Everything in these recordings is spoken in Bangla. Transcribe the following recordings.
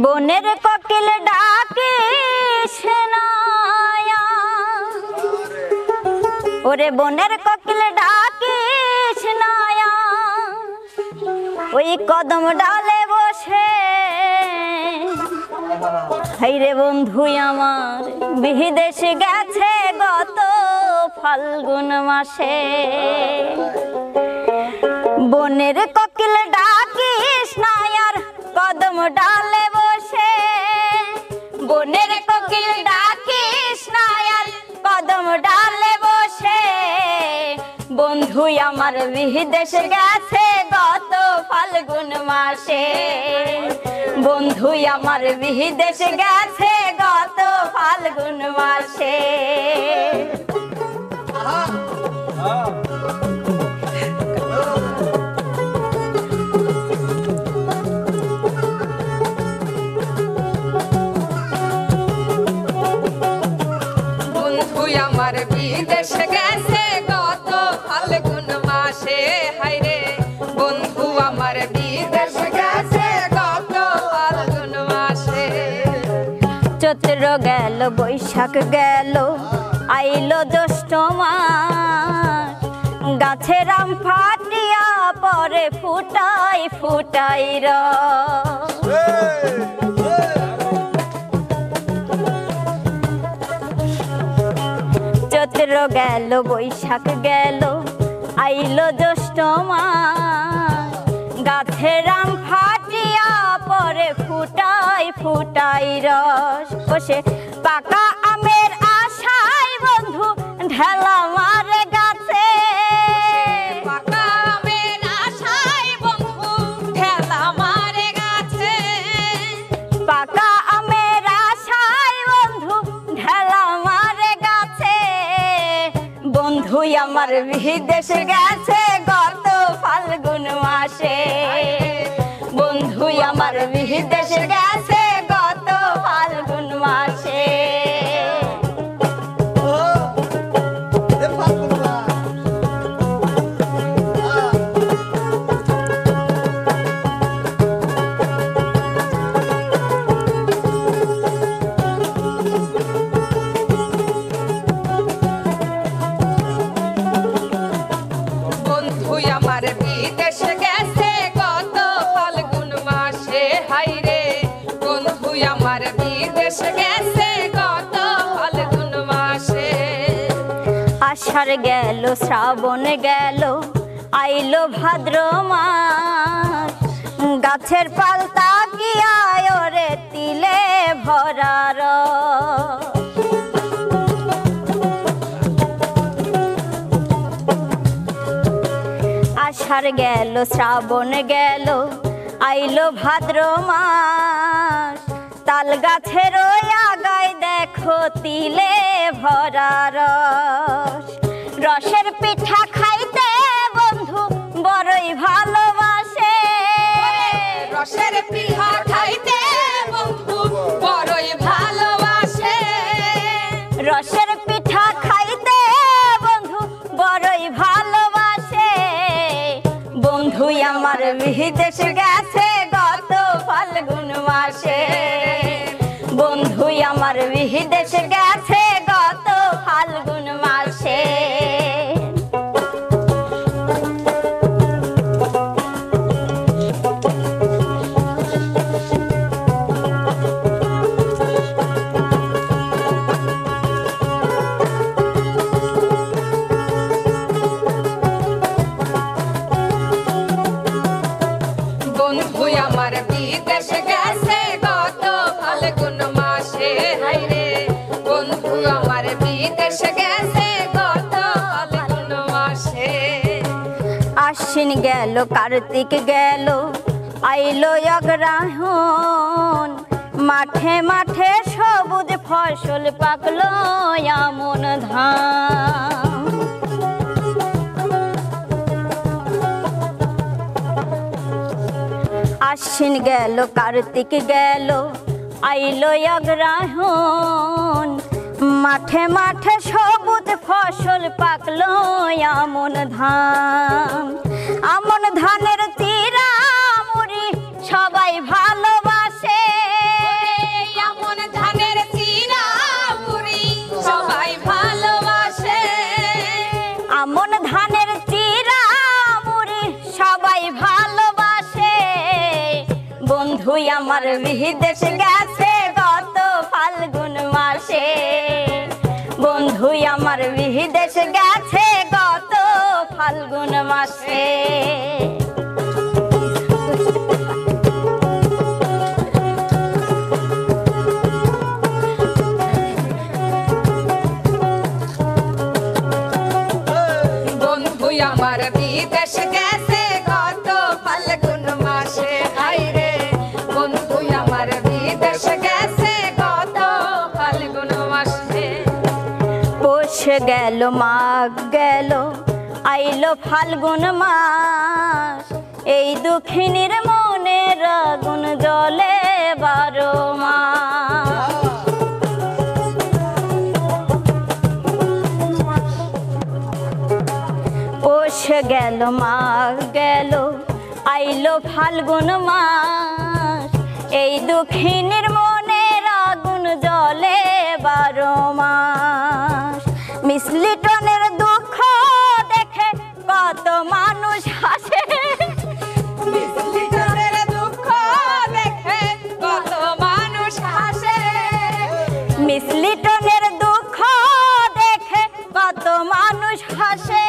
বনের কোকিল ডাকে সেনায়া, ওরে বনের কোকিল ডাকে সেনায়া, ওই কদম ডালে বসে। হাইরে বন্ধু আমার বিদেশ গেছে গত ফাল্গুন মাসে। বনের কোকিল ডাকিস না আর কদম ডালে বসে, বনের কোকিল ডাকিস না আর কদম ডালে বসে। বন্ধু আমার বিদেশ গেছে গত ফাল্গুন মাসে, বন্ধু আমার বিদেশ গেছে গত ফাল্গুন মাসে। বন্ধু আমার বিদেশ গেছে গত ফাল্গুন মাসে। হায়রে বন্ধু আমার বিদেশ গেছে গত ফাল্গুন মাসে। চৈত্র গেল বৈশাখ গেল আইলো জ্যৈষ্ঠ মাস, গাছের আম ফাটিয়া পরে ফুটাই ফুটাই রস। চৈত্র গেল বৈশাখ গেল আইলো জ্যৈষ্ঠ মাস, গাছের আম ফাটিয়া পরে ফুটাই ফুটাই রস। বসে পাকা আমের আশায় বন্ধু ঢেলা মারে গাছে, পাকা আমের আশায় বন্ধু ঠেলা মারে গাছে। পাকা আমের আশায় বন্ধু ঢেলা মারে গাছে। বন্ধু আমার বিদেশ গেছে গত ফাল্গুন মাসে, বন্ধু আমার বিদেশ গেছে গত ফাল্গুন মাসে। বন্ধু আমার বিদেশ গেছে গত ফাল্গুন মাসে। হায়রে বন্ধু আমার বিদেশ গেছে গত ফাল্গুন মাসে। আষাঢ় গেল শ্রাবণ গেল আইলো ভাদ্র মাস, গাছের পালতা গিয়া ওরে তিলে ভরা রস। আষাঢ় গেল শ্রাবণ গেল আইলো ভাদ্র মাস, তাল গাছের ওই আগায় দেখো তিলে ভরা রস। রসের পিঠা খাইতে বন্ধু বড়ই ভালোবাসে, রসের পিঠা খাইতে বন্ধু বড়ই ভালোবাসে। রসের পিঠা খাইতে বন্ধু বড়ই ভালোবাসে। বন্ধু আমার বিদেশ গেছে গত ফাল্গুন মাসে, বন্ধু আমার বিদেশ গেছে গত ফাল্গুন মাসে। বন্ধু আমার বিদেশ গেছে গত ফাল্গুন মাসে। হায়রে বন্ধু আমার বিদেশ গেছে গত ফাল্গুন মাসে। আশ্বিন গেল কার্তিক গেল আইলো অগ্রহায়ণ, মাঠে মাঠে সবুজ ফসল পাকলো আমন ধান। আশ্বিন গেল কার্তিক গেল আইলো অগ্রহায়ণ, মাঠে মাঠে সবুজ ফসল পাকলো আমন ধান। আমন ধানের চিরা মুড়ি সবাই ভালোবাসে, আমার বিদেশ গেছে গত ফাল্গুন মাসে, বন্ধু আমার বিদেশ গেছে গত ফাল্গুন মাসে। বন্ধু আমার বিদেশ গেছে গত ফাল্গুন মাসে, হায়রে বন্ধু আমার বিদেশ গেছে গত ফাল্গুন মাসে। পৌষ গেল মাঘ গেল আইলো ফাল্গুন মাস, এই দুঃখিনীর মনের আগুন জ্বলে 12 মাস। পৌষ গেল মাঘ গেল আইলো ফাল্গুন মাস, এই দুঃখিনীর মনের আগুন জ্বলে 12 মাস। মিস লিটনের দুঃখ দেখে কত মানুষ হাসে, মিস লিটনের দুঃখ দেখে কত মানুষ হাসে, মিস লিটনের দুঃখ দেখে কত মানুষ হাসে।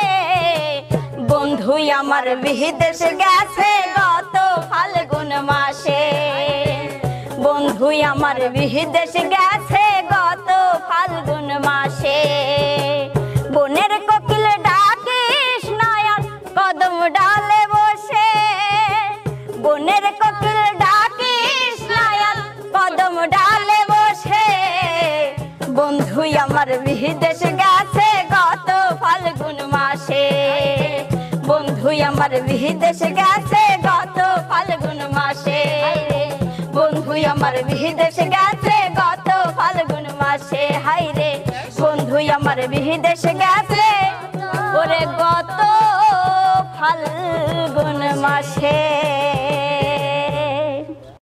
বন্ধু আমার বিদেশ গেছে গত ফাল্গুন মাসে, বন্ধু আমার বিদেশ গেছে গত ফাল্গুন মাসে। বনের কোকিল ডাকিস নয়ন কদম ডালে বসে, বনের কোকিল ডাকিস নয়ন কদম ডালে বসে। বন্ধু আমার বিদেশ গেছে গত ফাল্গুন মাসে, বন্ধু আমার বিদেশ গেছে গত ফাল্গুন মাসে, বন্ধু আমার বিদেশ গেছে গত ফাল্গুন মাসে। হায়রে বন্ধু আমার বিদেশ গেছে ওরে গত ফাল্গুন মাসে।